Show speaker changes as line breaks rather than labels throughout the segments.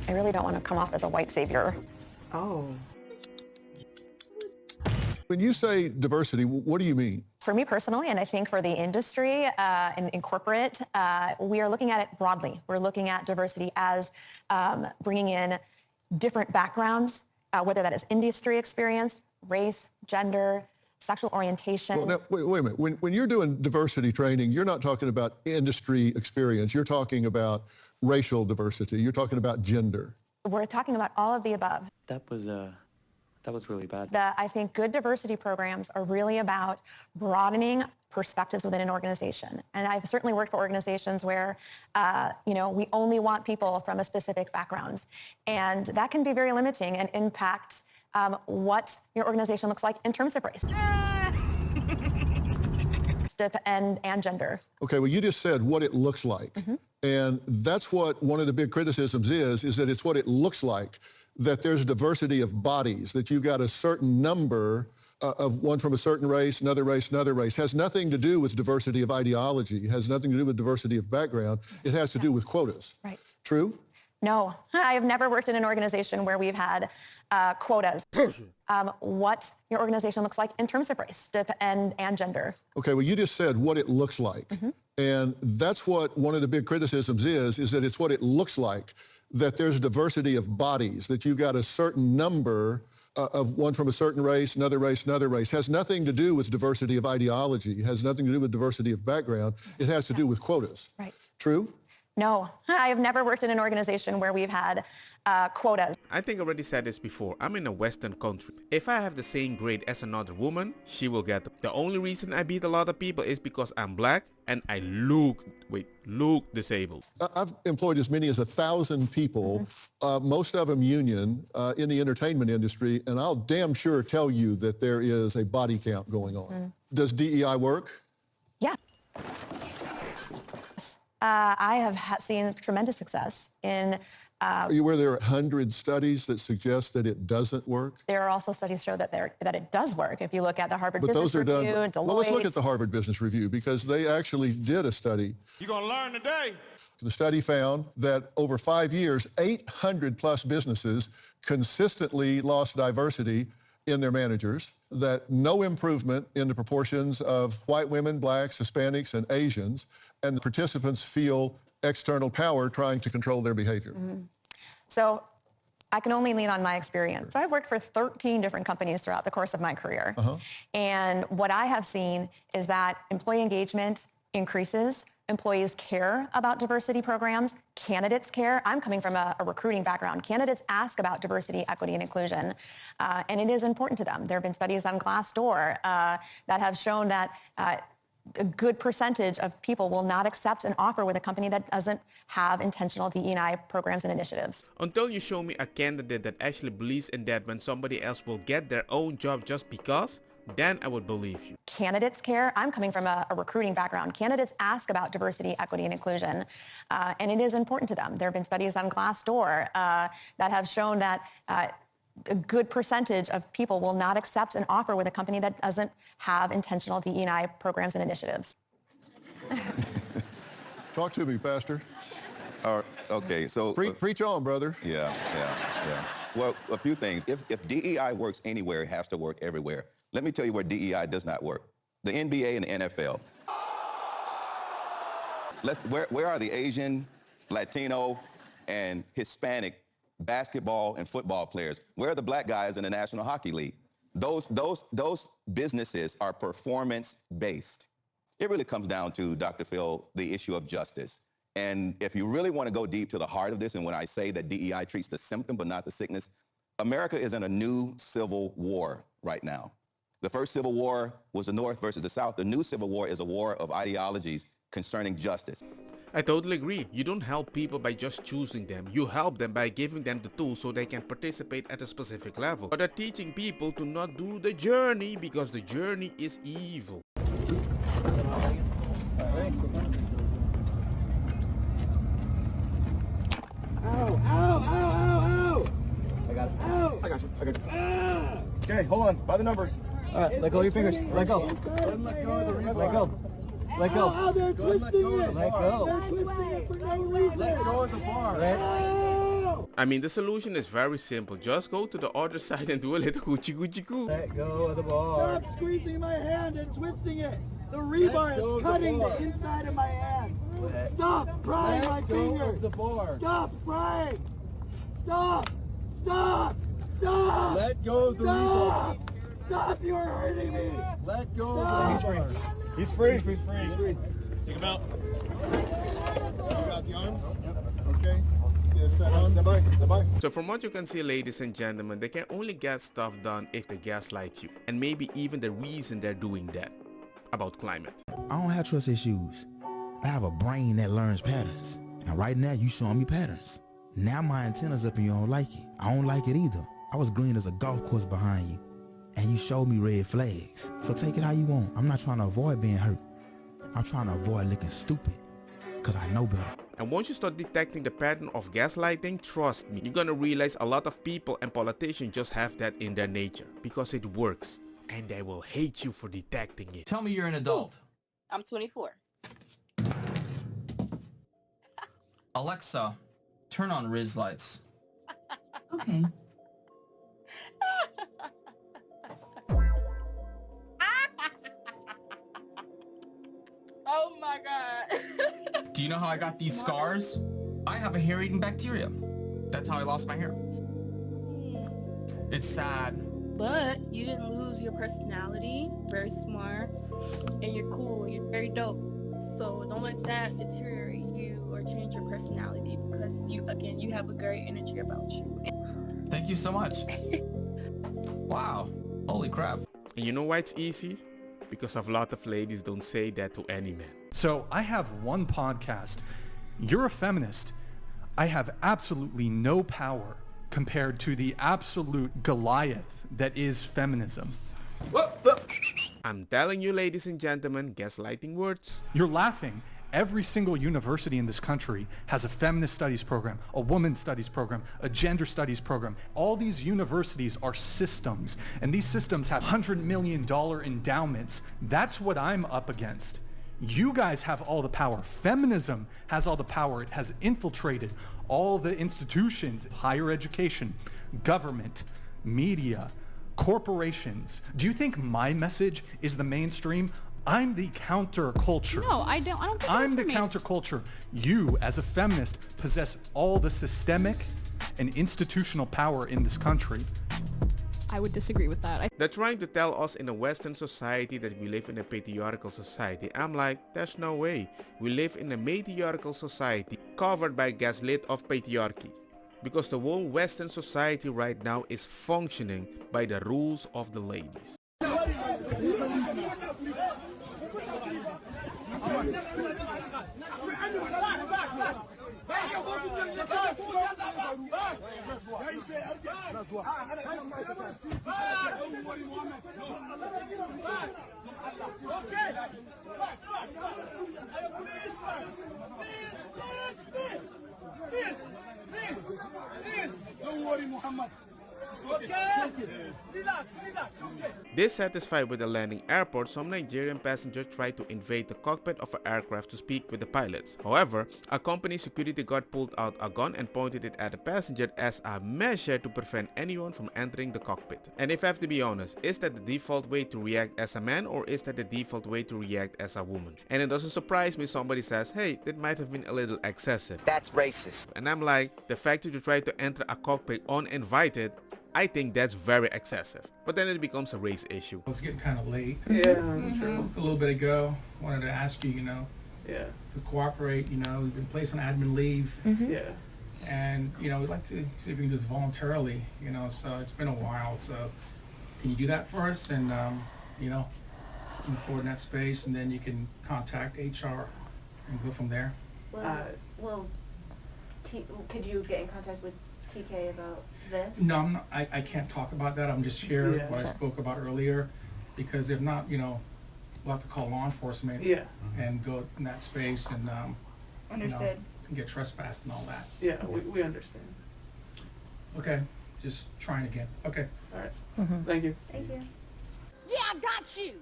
I really don't want to come off as a white savior.
Oh.
When you say diversity, what do you mean?
For me personally, and I think for the industry and in corporate, we are looking at it broadly. We're looking at diversity as bringing in different backgrounds, whether that is industry experience, race, gender, sexual orientation.
Well, now, wait a minute. When you're doing diversity training, you're not talking about industry experience. You're talking about racial diversity. You're talking about gender.
We're talking about all of the above.
That was really bad.
I think good diversity programs are really about broadening perspectives within an organization. And I've certainly worked for organizations where, we only want people from a specific background. And that can be very limiting and impact what your organization looks like in terms of race. and gender.
Okay, well, you just said what it looks like.
Mm-hmm.
And that's what one of the big criticisms is that it's what it looks like, that there's diversity of bodies, that you've got a certain number of one from a certain race, another race, another race. Has nothing to do with diversity of ideology, has nothing to do with diversity of background. It has to do with quotas.
Right.
True?
No, I have never worked in an organization where we've had quotas. What your organization looks like in terms of race and gender.
Okay, well, you just said what it looks like.
Mm-hmm.
And that's what one of the big criticisms is that it's what it looks like, that there's diversity of bodies, that you've got a certain number of one from a certain race, another race, another race. Has nothing to do with diversity of ideology, has nothing to do with diversity of background. It has to do with quotas.
Right.
True?
No, I have never worked in an organization where we've had quotas.
I think I already said this before. I'm in a Western country. If I have the same grade as another woman, she will get them. The only reason I beat a lot of people is because I'm black and I look disabled.
I've employed as many as 1,000 people, most of them union, in the entertainment industry, and I'll damn sure tell you that there is a body count going on. Does DEI work?
Yeah. I have seen tremendous success in...
Are you aware there are 100 studies that suggest that it doesn't work?
There are also studies show that it does work. If you look at the Harvard
But
Business
those are
Review,
done.
Deloitte...
Well, let's look at the Harvard Business Review because they actually did a study.
You're going to learn today.
The study found that over 5 years, 800 plus businesses consistently lost diversity in their managers, that no improvement in the proportions of white women, blacks, Hispanics, and Asians, and the participants feel external power trying to control their behavior.
Mm-hmm. So I can only lean on my experience. So I've worked for 13 different companies throughout the course of my career. And what I have seen is that employee engagement increases, employees care about diversity programs, candidates care. I'm coming from a recruiting background. Candidates ask about diversity, equity, and inclusion, and it is important to them. There have been studies on Glassdoor that have shown that a good percentage of people will not accept an offer with a company that doesn't have intentional DE&I programs and initiatives.
Until you show me a candidate that actually believes in that when somebody else will get their own job just because, then I would believe you.
Candidates care. I'm coming from a recruiting background. Candidates ask about diversity, equity, and inclusion, and it is important to them. There have been studies on Glassdoor that have shown that a good percentage of people will not accept an offer with a company that doesn't have intentional DE&I programs and initiatives.
Talk to me, Pastor.
Okay, so...
Preach on, brother.
Yeah. Well, a few things. If DEI works anywhere, it has to work everywhere. Let me tell you where DEI does not work. The NBA and the NFL. Where are the Asian, Latino, and Hispanic basketball and football players? Where are the black guys in the National Hockey League? Those businesses are performance-based. It really comes down to, Dr. Phil, the issue of justice. And if you really want to go deep to the heart of this, and when I say that DEI treats the symptom but not the sickness, America is in a new civil war right now. The first civil war was the North versus the South. The new civil war is a war of ideologies concerning justice.
I totally agree. You don't help people by just choosing them. You help them by giving them the tools so they can participate at a specific level. But they're teaching people to not do the journey because the journey is evil.
Ow!
I got it.
Ow!
I got you.
Ah!
Okay, hold on. By the numbers.
All right, let go of your fingers. Let go.
Let go of the rebar.
Let go. Let go.
Ow, they're twisting it.
Let go.
They're twisting it for no reason.
Let go of the bar.
Let.
Ow!
I mean, the solution is very simple. Just go to the other side and do a little hoochie coochie coo.
Let go of the bar.
Stop squeezing my hand and twisting it. The rebar is cutting the inside of my hand. Stop prying my fingers. The bar. Stop prying. Stop. Stop. Stop. Let go of the rebar. Stop. You're hurting me. Let go of the rebar. He's free. He's free. He's free.
Take him out.
You got the arms? Okay. Set on. Bye.
So from what you can see, ladies and gentlemen, they can only get stuff done if they gaslight you. And maybe even the reason they're doing that about climate.
I don't have trust issues. I have a brain that learns patterns. And right now you showing me patterns. Now my antenna's up and you don't like it. I don't like it either. I was green as a golf course behind you. And you showed me red flags. So take it how you want. I'm not trying to avoid being hurt. I'm trying to avoid looking stupid. Because I know better.
And once you start detecting the pattern of gaslighting, trust me, you're gonna realize a lot of people and politicians just have that in their nature. Because it works. And they will hate you for detecting it.
Tell me you're an adult.
I'm 24.
Alexa, turn on Riz lights.
Okay. Oh my god.
Do you know how I got these scars? I have a hair-eating bacteria. That's how I lost my hair. It's sad.
But you didn't lose your personality. Very smart. And you're cool. You're very dope. So don't let that deteriorate you or change your personality because you have a great energy about you.
Thank you so much. Wow. Holy crap.
And you know why it's easy? Because a lot of ladies don't say that to any man.
So I have one podcast. You're a feminist. I have absolutely no power compared to the absolute Goliath that is feminism.
I'm telling you, ladies and gentlemen, gaslighting words.
You're laughing. Every single university in this country has a feminist studies program, a women's studies program, a gender studies program. All these universities are systems, and these systems have $100 million endowments. That's what I'm up against. You guys have all the power. Feminism has all the power. It has infiltrated all the institutions, higher education, government, media, corporations. Do you think my message is the mainstream? I'm the counterculture.
No, I don't think
I'm
that's
the counterculture. You, as a feminist, possess all the systemic and institutional power in this country.
I would disagree with that.
They're trying to tell us in a Western society that we live in a patriarchal society. I'm like, there's no way. We live in a matriarchal society covered by gaslit of patriarchy. Because the whole Western society right now is functioning by the rules of the ladies. Dissatisfied with the landing airport, some Nigerian passengers tried to invade the cockpit of an aircraft to speak with the pilots. However, a company security guard pulled out a gun and pointed it at the passenger as a measure to prevent anyone from entering the cockpit. And if I have to be honest, is that the default way to react as a man, or is that the default way to react as a woman? And it doesn't surprise me somebody says, hey, that might have been a little excessive.
That's racist.
And I'm like, the fact that you try to enter a cockpit uninvited, I think that's very excessive. But then it becomes a race issue.
It's getting kind of late.
Yeah,
A little bit ago, wanted to ask you,
yeah,
to cooperate. We've been placed on admin leave.
yeah.
And, we'd like to see if we can do this voluntarily, so it's been a while. So can you do that for us and, move forward in that space, and then you can contact HR and go from there?
Could you get in contact with TK about this?
No, I'm not, I can't talk about that. I'm just here,
Yeah.
what I spoke about earlier, because if not, we'll have to call law enforcement
Yeah,
and go in that space and,
Understood.
and get trespassed and all that.
yeah, we understand.
Okay, just trying again. Okay.
All right, thank you.
Thank you.
Yeah, I got you.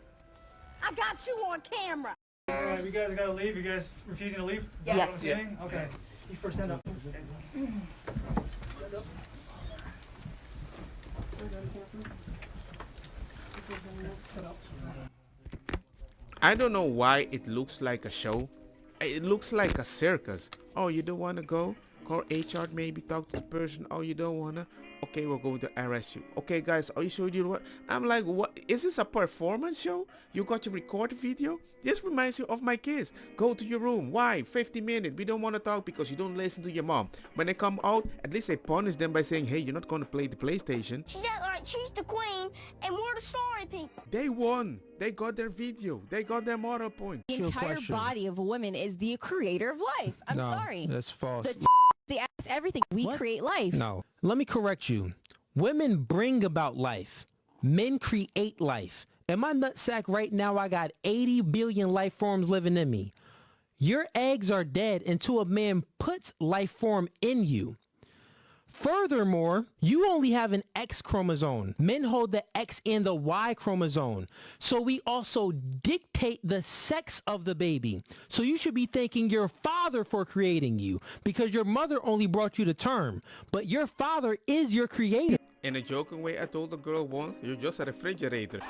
I got you on camera.
All right, you guys gotta leave. You guys refusing to leave? Is
Yes.
that what I'm saying? Okay. You first stand up.
I don't know why it looks like a show. It looks like a circus. Oh, you don't want to go? Call HR, maybe talk to the person. Oh, you don't want to? Okay, we're going to arrest you. Okay, guys, are you sure you what? I'm like, what? Is this a performance show? You got to record a video? This reminds you of my kids. Go to your room. Why? 50 minutes. We don't want to talk because you don't listen to your mom. When they come out, at least they punish them by saying, hey, you're not going to play the PlayStation.
She's acting like she's the queen and we're the sorry people.
They won. They got their video. They got their moral point.
The entire body of a woman is the creator of life. I'm sorry.
That's false.
The ass, everything. We create life.
No. Let me correct you. Women bring about life. Men create life. In my nutsack right now, I got 80 billion life forms living in me. Your eggs are dead until a man puts life form in you. Furthermore, you only have an X chromosome. Men hold the X and the Y chromosome. So we also dictate the sex of the baby. So you should be thanking your father for creating you because your mother only brought you to term. But your father is your creator.
In a joking way, I told the girl once, you're just a refrigerator.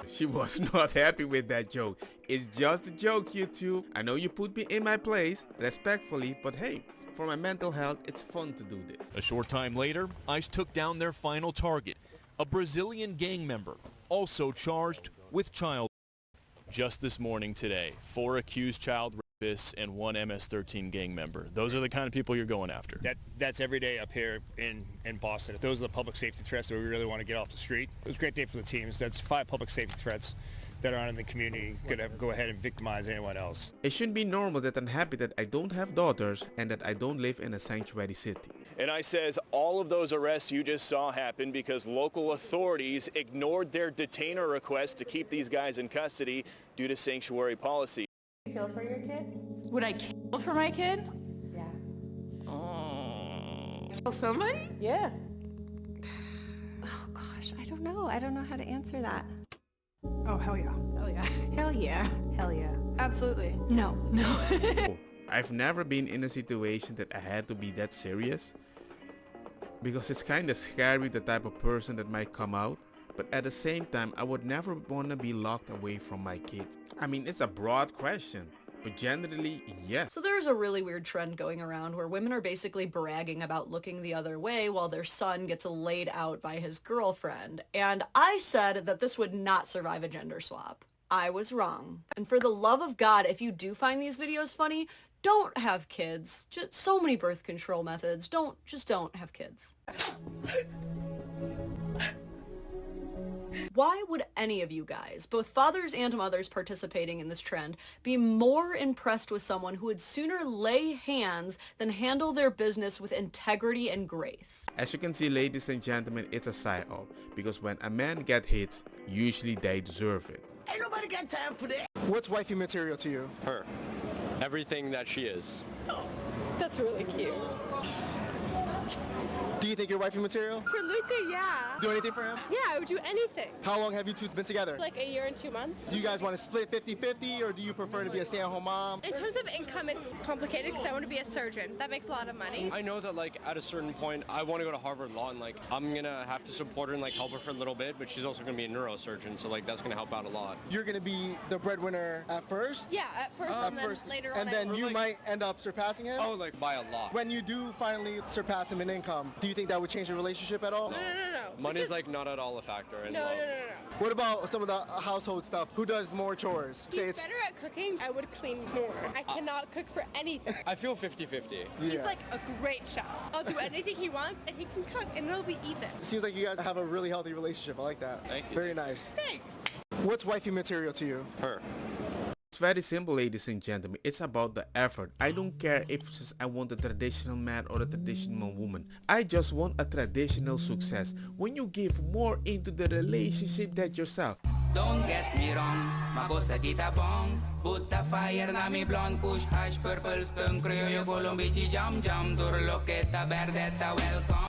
She was not happy with that joke. It's just a joke, YouTube. I know you put me in my place, respectfully, but hey, for my mental health, it's fun to do this.
A short time later, ICE took down their final target, a Brazilian gang member, also charged with child. Just this morning today, 4 accused child rapists and 1 MS-13 gang member. Those are the kind of people you're going after.
That's every day up here in Boston. Those are the public safety threats that we really want to get off the street. It was a great day for the teams. That's 5 public safety threats that are out in the community, going to go ahead and victimize anyone else.
It shouldn't be normal that I'm happy that I don't have daughters and that I don't live in a sanctuary city.
And ICE says all of those arrests you just saw happen because local authorities ignored their detainer request to keep these guys in custody due to sanctuary policy.
Kill for your kid?
Would I kill for my kid?
Yeah.
Kill somebody?
Yeah. Oh gosh, I don't know. I don't know how to answer that.
Oh, hell yeah.
Hell yeah.
Hell yeah.
Hell yeah.
Absolutely.
No.
I've never been in a situation that I had to be that serious because it's kind of scary the type of person that might come out. But at the same time, I would never want to be locked away from my kids. I mean, it's a broad question, but generally, yes.
So there's a really weird trend going around where women are basically bragging about looking the other way while their son gets laid out by his girlfriend. And I said that this would not survive a gender swap. I was wrong. And for the love of God, if you do find these videos funny, don't have kids. Just so many birth control methods. Just don't have kids. Why would any of you guys, both fathers and mothers participating in this trend, be more impressed with someone who would sooner lay hands than handle their business with integrity and grace?
As you can see, ladies and gentlemen, it's a psyop because when a man gets hit, usually they deserve it.
Ain't nobody got time for that.
What's wifey material to you?
Her. Everything that she is.
That's really cute.
Do you think you're wifey material?
For Luca, yeah.
Do anything for him?
Yeah, I would do anything.
How long have you two been together?
Like a year and 2 months.
Do you guys want to split 50-50 or do you prefer to be a stay-at-home mom?
In terms of income, it's complicated because I want to be a surgeon. That makes a lot of money.
I know that like at a certain point, I want to go to Harvard Law and like I'm going to have to support her and like help her for a little bit, but she's also going to be a neurosurgeon, so like that's going to help out a lot.
You're going to be the breadwinner at first?
Yeah, at first and then later on.
And then you might end up surpassing him?
Oh, like by a lot.
When you do finally surpass him in income, do you think that would change your relationship at all?
No.
Money's like not at all a factor in
No.
love.
What about some of the household stuff? Who does more chores?
He's better at cooking. I would clean more. I cannot cook for anything.
I feel 50-50.
He's like a great chef. I'll do anything he wants and he can cook and it'll be even.
It seems like you guys have a really healthy relationship. I like that.
Thank you.
Very nice.
Thanks.
What's wifey material to you?
Her.
It's very simple, ladies and gentlemen. It's about the effort. I don't care if I want a traditional man or a traditional woman. I just want a traditional success. When you give more into the relationship than yourself.
Don't get me wrong, makosa kita bong. Put the fire na mi blonde, kush, hash, purple, skunk, criollo, colombici, jam, jam, durlo, que ta, verdetta, welcome.